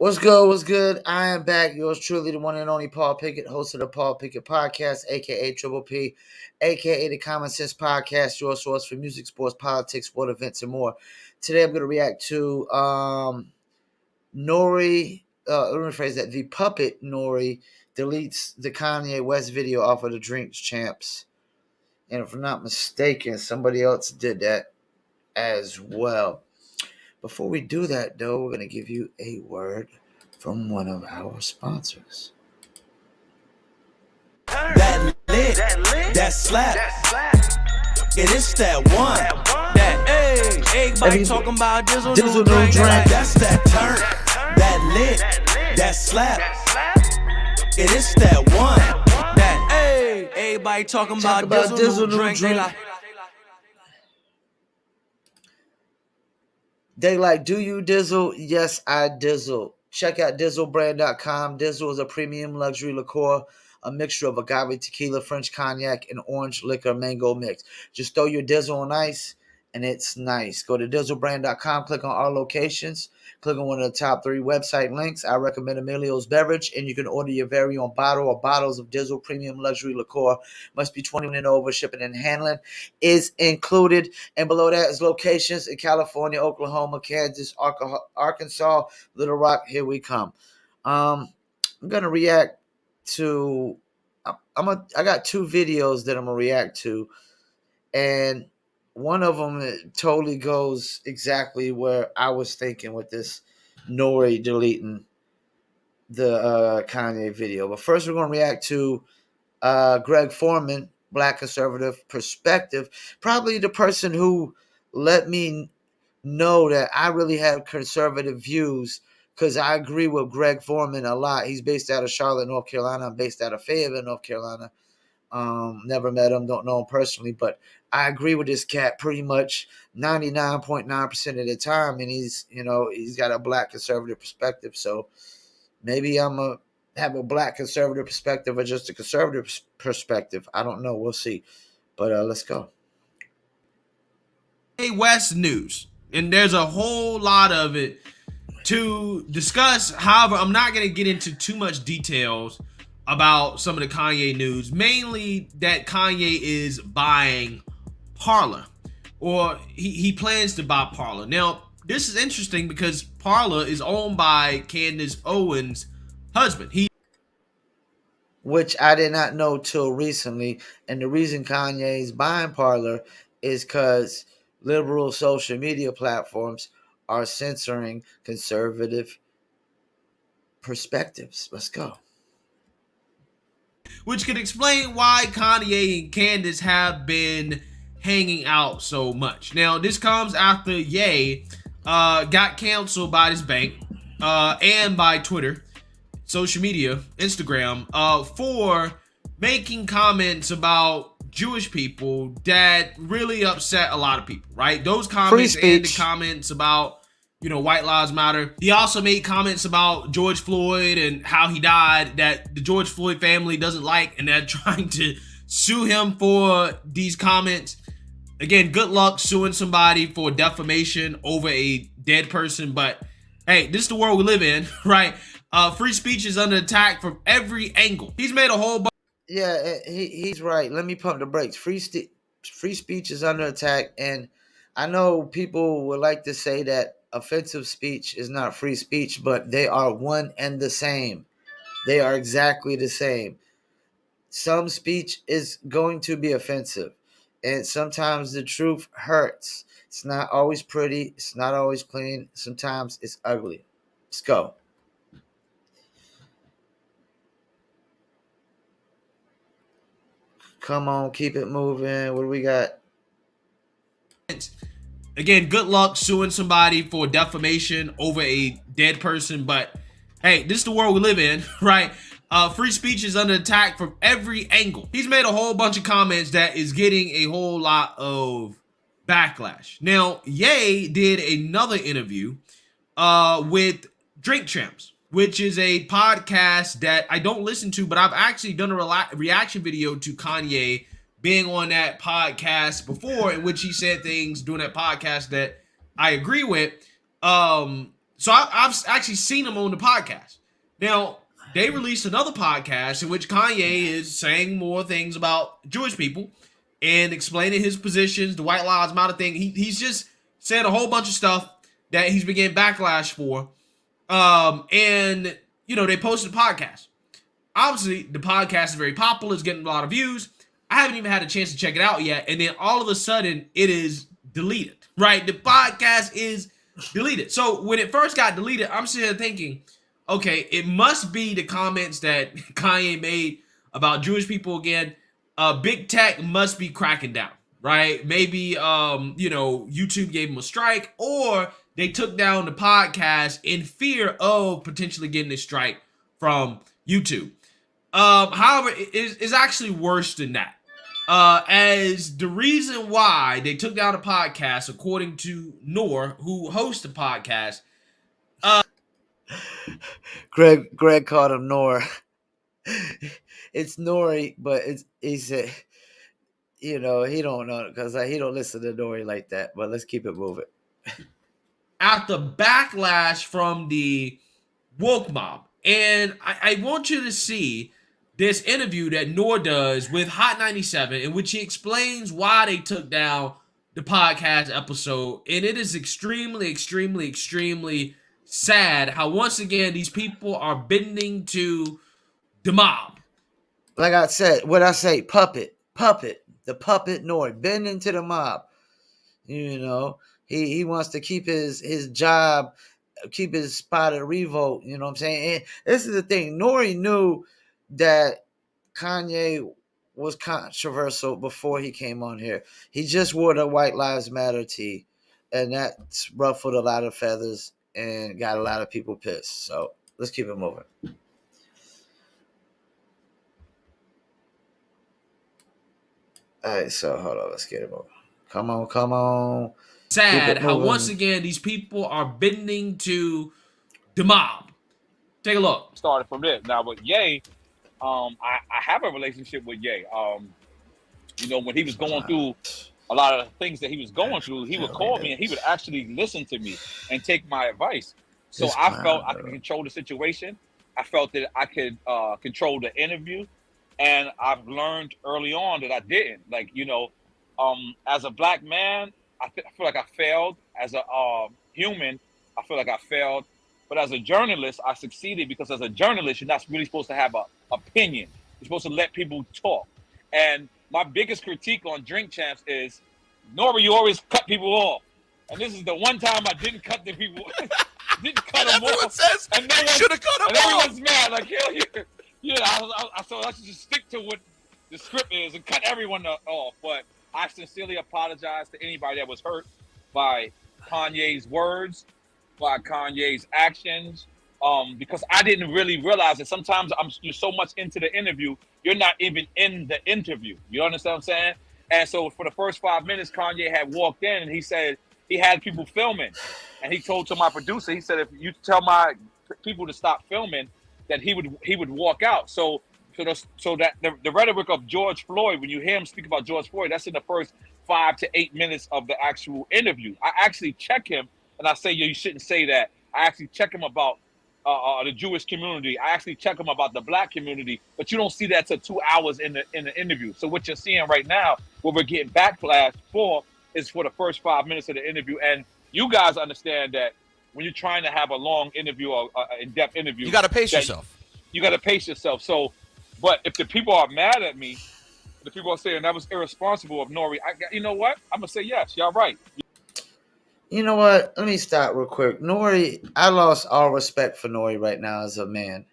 What's good? What's good? I am back. Yours truly, the one and only Paul Pickett, host of the Paul Pickett Podcast, aka Triple P, aka the Common Sense Podcast, your source for music, sports, politics, sport events, and more. Today, I'm going to react to Nore. Let me rephrase that. The puppet Nore deletes the Kanye West video off of the Drinks Champs, and if I'm not mistaken, somebody else did that as well. Before we do that, though, we're going to give you a word from one of our sponsors. That lit, that slap, it is that one. That everybody talking about Dizzle new drink. That's that turn. That lit, that slap, it is that one. That everybody talking about Dizzle new drink. They like, do you dizzle? Yes, I dizzle. Check out dizzlebrand.com. Dizzle is a premium luxury liqueur, a mixture of agave tequila, French cognac, and orange liquor mango mix. Just throw your dizzle on ice, and it's nice. Go to dizzlebrand.com, click on our locations, click on one of the top 3 website links. I recommend Emilio's Beverage, and you can order your very own bottle or bottles of Dizzle premium luxury liqueur. Must be 21 and over. Shipping and handling is included. And below that is locations in California, Oklahoma, Kansas, Arkansas, Little Rock. Here we come. I'm gonna react to. I got 2 videos that I'm gonna react to, and one of them totally goes exactly where I was thinking with this Nore deleting the Kanye video. But first, we're going to react to Greg Foreman, Black Conservative Perspective, probably the person who let me know that I really have conservative views, because I agree with Greg Foreman a lot. He's based out of Charlotte, North Carolina. I'm based out of Fayetteville, North Carolina. Never met him, don't know him personally, but I agree with this cat pretty much 99.9% of the time, and he's got a black conservative perspective. So maybe I'm a have a black conservative perspective or just a conservative perspective. I don't know. We'll see. But let's go. West news, and there's a whole lot of it to discuss. However, I'm not going to get into too much details about some of the Kanye news, mainly that Kanye is buying Parler, or he plans to buy Parler. Now, this is interesting because Parler is owned by Candace Owens' husband. Which I did not know till recently, and the reason Kanye is buying Parler is because liberal social media platforms are censoring conservative perspectives. Let's go. Which could explain why Kanye and Candace have been hanging out so much. Now, this comes after Ye got canceled by this bank and by Twitter, social media, Instagram, for making comments about Jewish people that really upset a lot of people, right? Those comments and the comments about White Lives Matter. He also made comments about George Floyd and how he died that the George Floyd family doesn't like, and they're trying to sue him for these comments. Again, good luck suing somebody for defamation over a dead person, but hey, this is the world we live in, right? Free speech is under attack from every angle. He's made a whole bunch. Yeah, he's right. Let me pump the brakes. Free speech is under attack, and I know people would like to say that offensive speech is not free speech, but they are one and the same. They are exactly the same. Some speech is going to be offensive, and sometimes the truth hurts. It's not always pretty. It's not always clean. Sometimes it's ugly. Let's go. Come on, keep it moving. What do we got? Again, good luck suing somebody for defamation over a dead person, but hey, this is the world we live in, right? Free speech is under attack from every angle. He's made a whole bunch of comments that is getting a whole lot of backlash. Now, Ye did another interview with Drink Champs, which is a podcast that I don't listen to, but I've actually done a reaction video to Kanye being on that podcast before, in which he said things during that podcast that I agree with. So I've actually seen him on the podcast. Now, they released another podcast in which Kanye is saying more things about Jewish people and explaining his positions, the White Lives Matter thing. He's just said a whole bunch of stuff that he's been getting backlash for. And, they posted a podcast. Obviously, the podcast is very popular. It's getting a lot of views. I haven't even had a chance to check it out yet. And then all of a sudden, it is deleted, right? The podcast is deleted. So when it first got deleted, I'm sitting there thinking, okay, it must be the comments that Kanye made about Jewish people again. Big tech must be cracking down, right? Maybe, YouTube gave him a strike, or they took down the podcast in fear of potentially getting a strike from YouTube. However, it's actually worse than that. As the reason why they took down the podcast, according to Nore, who hosts the podcast. Greg called him Nore. It's Nore, but he said, he don't know because he don't listen to Nore like that. But let's keep it moving. After backlash from the woke mob, and I want you to see this interview that Nore does with Hot 97, in which he explains why they took down the podcast episode. And it is extremely, extremely, extremely sad how once again these people are bending to the mob. Like I said, what I say, puppet, the puppet Nore, bending to the mob. He wants to keep his job, keep his spot at Revolt. You know what I'm saying? And this is the thing. Nore knew that Kanye was controversial before he came on here. He just wore the White Lives Matter tee, and that's ruffled a lot of feathers and got a lot of people pissed. So let's keep it moving. All right, so hold on. Let's get it moving. Come on. Sad how once again these people are bending to the mob. Take a look. Started from this. Now with Ye, I have a relationship with Ye. When he was going through a lot of things that he was going through, he would call me and he would actually listen to me and take my advice. So I felt I could control the situation. I felt that I could control the interview. And I've learned early on that I didn't. As a black man, I feel like I failed. As a human, I feel like I failed. But as a journalist, I succeeded because as a journalist, you're not really supposed to have an opinion. You're supposed to let people talk. And my biggest critique on Drink Champs is, Nore, you always cut people off. And this is the one time I didn't cut the people. Didn't cut them off. Says and you should have cut them and off. Everyone's mad. Like, I should just stick to what the script is and cut everyone off. But I sincerely apologize to anybody that was hurt by Kanye's words, by Kanye's actions, because I didn't really realize it. Sometimes you're so much into the interview, you're not even in the interview. You understand what I'm saying? And so for the first 5 minutes, Kanye had walked in and he said he had people filming. And he told to my producer, he said, if you tell my people to stop filming, that he would walk out. So that the rhetoric of George Floyd, when you hear him speak about George Floyd, that's in the first 5 to 8 minutes of the actual interview. I actually check him and I say, you shouldn't say that. I actually check him about the Jewish community. I actually check him about the black community, but you don't see that till 2 hours in the interview. So what you're seeing right now, what we're getting backlash for, is for the first 5 minutes of the interview. And you guys understand that when you're trying to have a long interview or in-depth interview, you got to pace yourself. You got to pace yourself. So, but if the people are mad at me, the people are saying that was irresponsible of Nore, you know what? I'm gonna say yes. Y'all right. You know what? Let me stop real quick. Nore, I lost all respect for Nore right now as a man.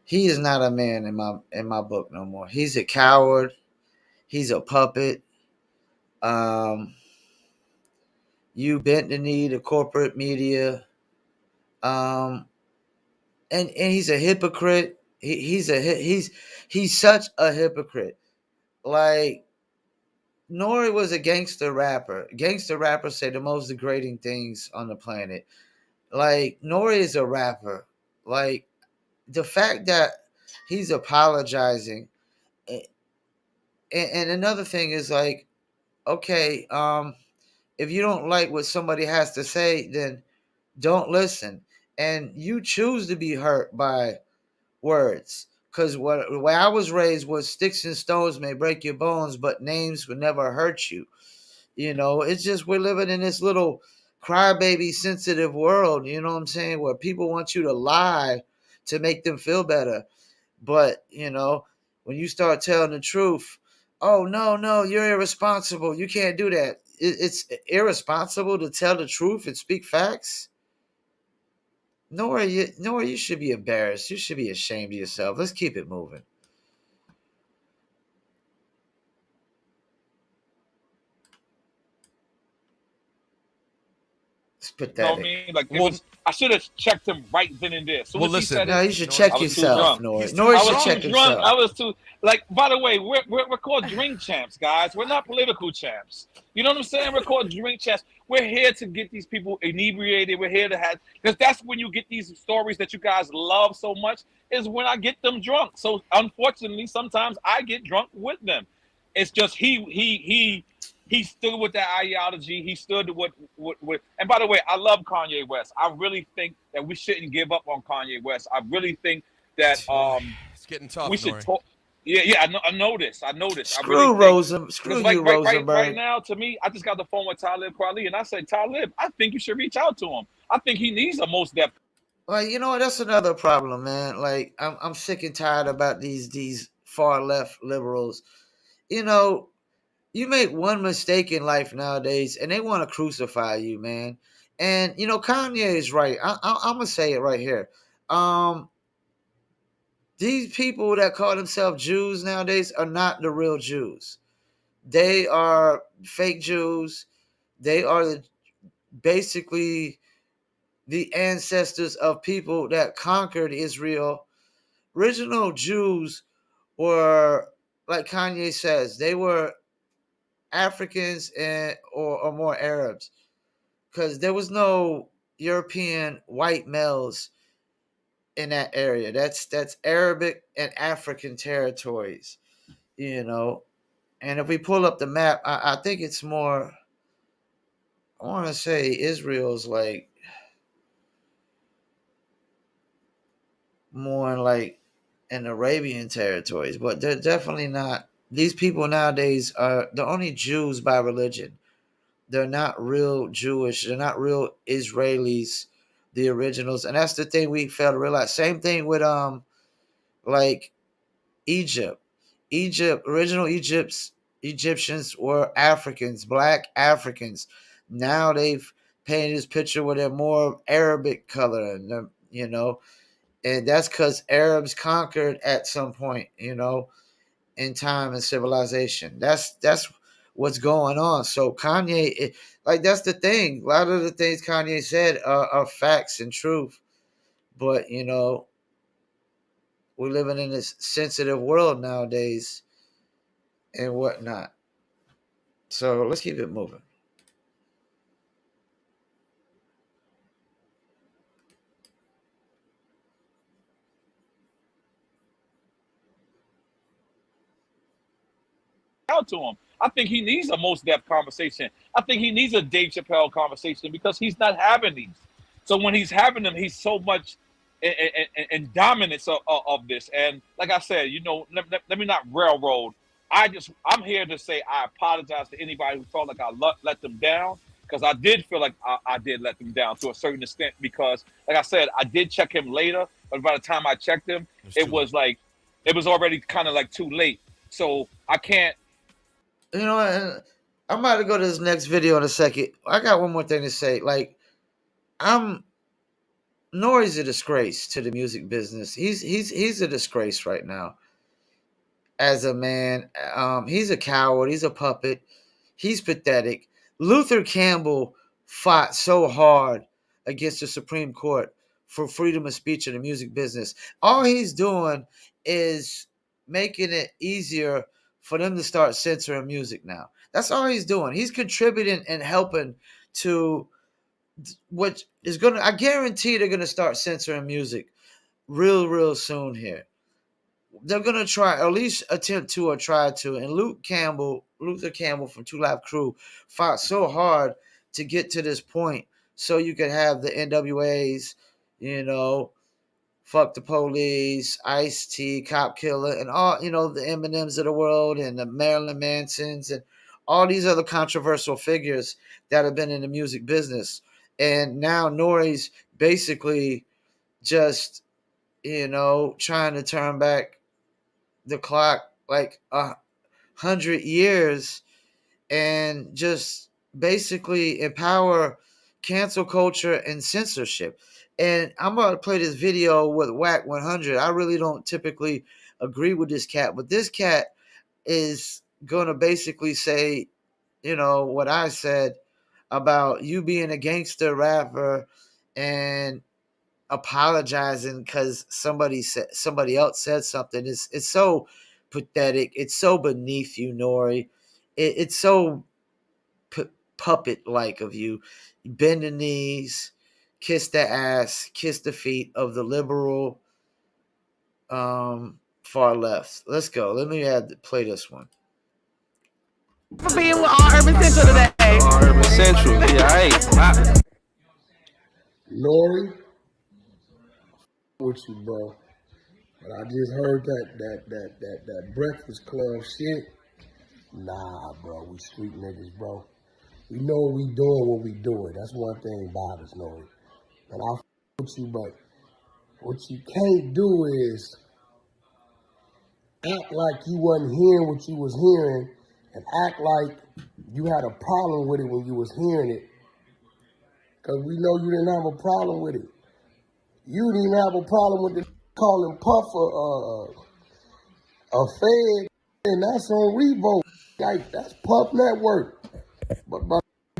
He is not a man in my book no more. He's a coward. He's a puppet. You bent the knee to corporate media. And he's a hypocrite. He's such a hypocrite. Like, Nore was a gangster rapper. Gangster rappers say the most degrading things on the planet. Like, Nore is a rapper. Like, the fact that he's apologizing. And another thing is, like, okay, if you don't like what somebody has to say, then don't listen. And you choose to be hurt by words. Because what the way I was raised was sticks and stones may break your bones, but names would never hurt you. You know, it's just we're living in this little crybaby sensitive world, you know what I'm saying, where people want you to lie to make them feel better. But, you know, when you start telling the truth, oh, no, no, you're irresponsible. You can't do that. It's irresponsible to tell the truth and speak facts. Nora, you should be embarrassed. You should be ashamed of yourself. Let's keep it moving. It's You know what I pathetic. mean? Like it was, I should have checked him right then and there. As soon Well, as he listen. said No, it, you should Nora, check I was too yourself, drunk. Nora. He's too Nora I should was check too drunk. himself. I was too like. By the way, we're called drink champs, guys. We're not political champs. You know what I'm saying? We're called drink champs. We're here to get these people inebriated. We're here to have, because that's when you get these stories that you guys love so much. Is when I get them drunk. So unfortunately, sometimes I get drunk with them. It's just he stood with that ideology. He stood with. And by the way, I love Kanye West. I really think that we shouldn't give up on Kanye West. I really think that It's getting tough, we should Nori. talk. Yeah, yeah. I know this. I know this. I really Screw think Rosen. Screw because you, right Rosenberg. now, to me, I just got the phone with Talib Kweli, and I said, Talib, I think you should reach out to him. I think he needs a most def. Well, you know what? That's another problem, man. Like I'm sick and tired about these far left liberals. You know, you make one mistake in life nowadays, and they want to crucify you, man. And you know, Kanye is right. I'm gonna say it right here. Um, these people that call themselves Jews nowadays are not the real Jews. They are fake Jews. They are basically the ancestors of people that conquered Israel. Original Jews were, like Kanye says, they were Africans or more Arabs, because there was no European white males in that area. That's Arabic and African territories, you know. And if we pull up the map, I think it's more. I want to say Israel's like more like in Arabian territories, but they're definitely not. These people nowadays are the only Jews by religion. They're not real Jewish. They're not real Israelis, the originals, and that's the thing we fail to realize. Same thing with like Egypt. Original Egyptians were Africans, black Africans. Now they've painted this picture where they're more Arabic color, and you know, and that's because Arabs conquered at some point, you know, in time and civilization. That's what's going on. So Kanye, like that's the thing. A lot of the things Kanye said are facts and truth, but you know, we're living in this sensitive world nowadays and whatnot. So let's keep it moving. Out to him. I think he needs a most depth conversation. I think he needs a Dave Chappelle conversation because he's not having these. So when he's having them, he's so much in dominance of this. And like I said, you know, let me not railroad. I'm here to say I apologize to anybody who felt like I let them down, because I did feel like I did let them down to a certain extent, because like I said, I did check him later, but by the time I checked him, it was already kind of like too late. So I can't. You know, and I'm about to go to this next video in a second. I got one more thing to say. Like, I'm Nore's a disgrace to the music business. He's a disgrace right now as a man. He's a coward. He's a puppet. He's pathetic. Luther Campbell fought so hard against the Supreme Court for freedom of speech in the music business. All he's doing is making it easier for them to start censoring music now. That's all he's doing. He's contributing and helping to what is going to, I guarantee they're going to start censoring music real soon here. They're gonna try, or at least attempt to, or try to. And Luther Campbell from Two Live Crew fought so hard to get to this point, so you could have the NWAs, you know, fuck the police, Ice T, Cop Killer, and all, you know, the Eminems of the world and the Marilyn Mansons and all these other controversial figures that have been in the music business. And now Nore's basically just, you know, trying to turn back the clock like 100 years and just basically empower cancel culture and censorship. And I'm going to play this video with Wack 100. I really don't typically agree with this cat, but this cat is going to basically say, you know, what I said about you being a gangster rapper and apologizing because somebody else said something. It's so pathetic. It's so beneath you, Nore. It's so puppet like of you. Bend the knees, kiss the ass, kiss the feet of the liberal far left. Let's go. Let me play this one. For being with All Urban Central today. All Urban Central, yeah, I ain't. Nore, with you, bro. But I just heard that Breakfast Club shit. Nah, bro, we street niggas, bro. We know what we doing when we do it. That's one thing about us, Nore. And I with you, but what you can't do is act like you wasn't hearing what you was hearing and act like you had a problem with it when you was hearing it. Because we know you didn't have a problem with it. You didn't even have a problem with the calling Puff a Fed, and that's on Revolt. Like, that's Puff Network. But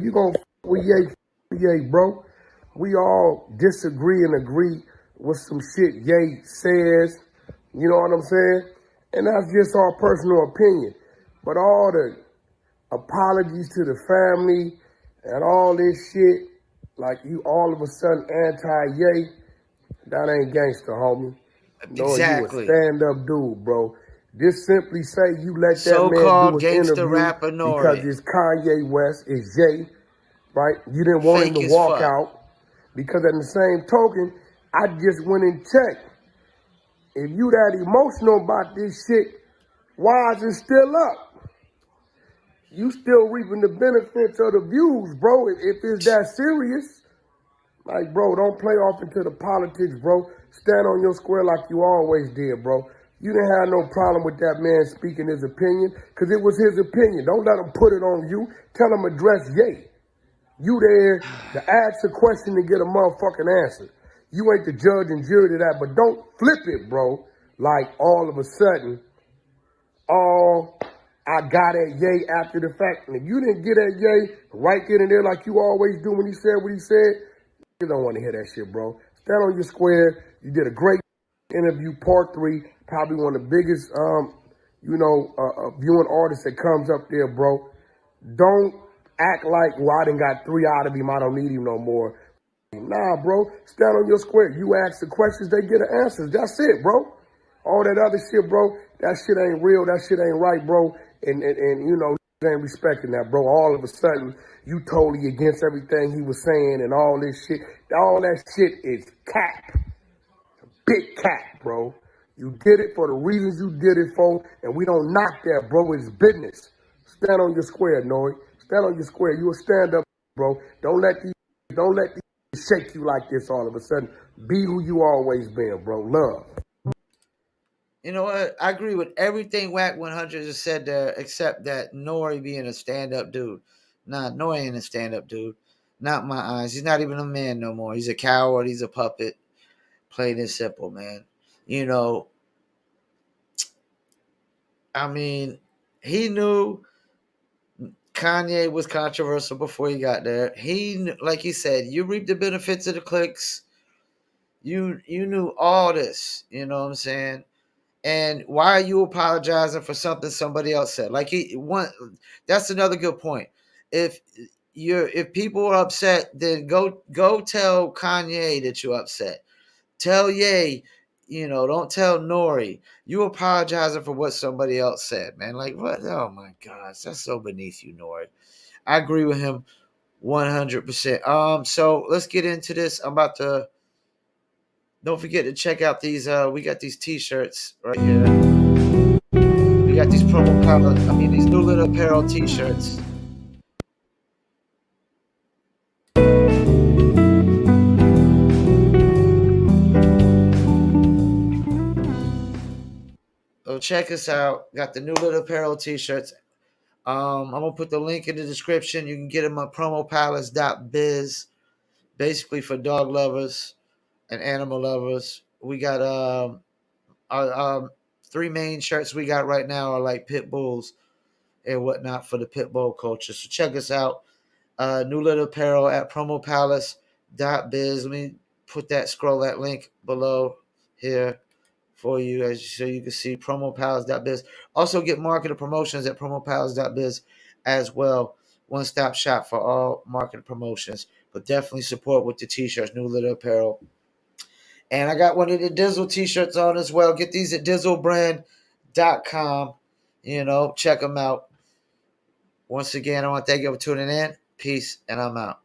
you gonna with Ye, bro. We all disagree and agree with some shit Ye says. You know what I'm saying? And that's just our personal opinion. But all the apologies to the family and all this shit, like you all of a sudden anti-Ye, that ain't gangster, homie. No, Exactly. you a stand-up dude, bro. Just simply say you let that man So-called do his gangster interview rapper Nore. because it's Kanye West, it's Ye, right? You didn't want him Fake to as walk fuck. out because at the same token, I just went and checked. If you that emotional about this shit, why is it still up? You still reaping the benefits of the views, bro, if it's that serious. Like, bro, don't play off into the politics, bro. Stand on your square like you always did, bro. You didn't have no problem with that man speaking his opinion because it was his opinion. Don't let him put it on you. Tell him address Ye. You there to ask a question and get a motherfucking answer. You ain't the judge and jury to that, but don't flip it, bro. Like all of a sudden, oh, I got at Ye after the fact. And if you didn't get at Ye right then and there like you always do when he said what he said, you don't want to hear that shit, bro. Stand on your square. You did a great interview, part 3. Probably one of the biggest, viewing artists that comes up there, bro. Don't act like, well, I done got 3 out of him. I don't need him no more. Nah, bro. Stand on your square. You ask the questions, they get the answers. That's it, bro. All that other shit, bro, that shit ain't real. That shit ain't right, bro. And ain't respecting that, bro. All of a sudden, you totally against everything he was saying and all this shit. All that shit is cap. Big cap, bro. You did it for the reasons you did it for, and we don't knock that, bro. It's business. Stand on your square, Nore. Stand on your square. You a stand-up, bro. Don't let these shake you like this all of a sudden. Be who you always been, bro. Love. You know what? I agree with everything Wack 100 just said there, except that Nore being a stand-up dude. Nah, Nore ain't a stand-up dude. Not in my eyes. He's not even a man no more. He's a coward. He's a puppet. Plain and simple, man. You know, I mean, he knew Kanye was controversial before he got there. He, like he said, you reap the benefits of the clicks. You knew all this. You know what I'm saying? And why are you apologizing for something somebody else said? That's another good point. If people are upset, then go tell Kanye that you're upset. Tell Ye, don't tell Nore. You apologizing for what somebody else said, man. Like what? Oh my gosh, that's so beneath you, Nore. I agree with him 100%. So let's get into this. I'm about to. Don't forget to check out these. We got these T-shirts right here. We got these promo collar. I mean, these New Lit Apparel T-shirts. So check us out. Got the New Lit Apparel T-shirts. I'm gonna put the link in the description. You can get them on promopalace.biz. Basically for dog lovers and animal lovers. We got our three main shirts we got right now are like pit bulls and whatnot for the pit bull culture. So check us out. New Lit Apparel at promopalace.biz. Let me scroll that link below here for you so you can see promopalace.biz. Also get marketing promotions at promopalace.biz as well. One-stop shop for all marketing promotions. But definitely support with the t-shirts, New Lit Apparel. And I got one of the Dizzle t-shirts on as well. Get these at dizzlebrand.com. Check them out. Once again, I want to thank you for tuning in. Peace, and I'm out.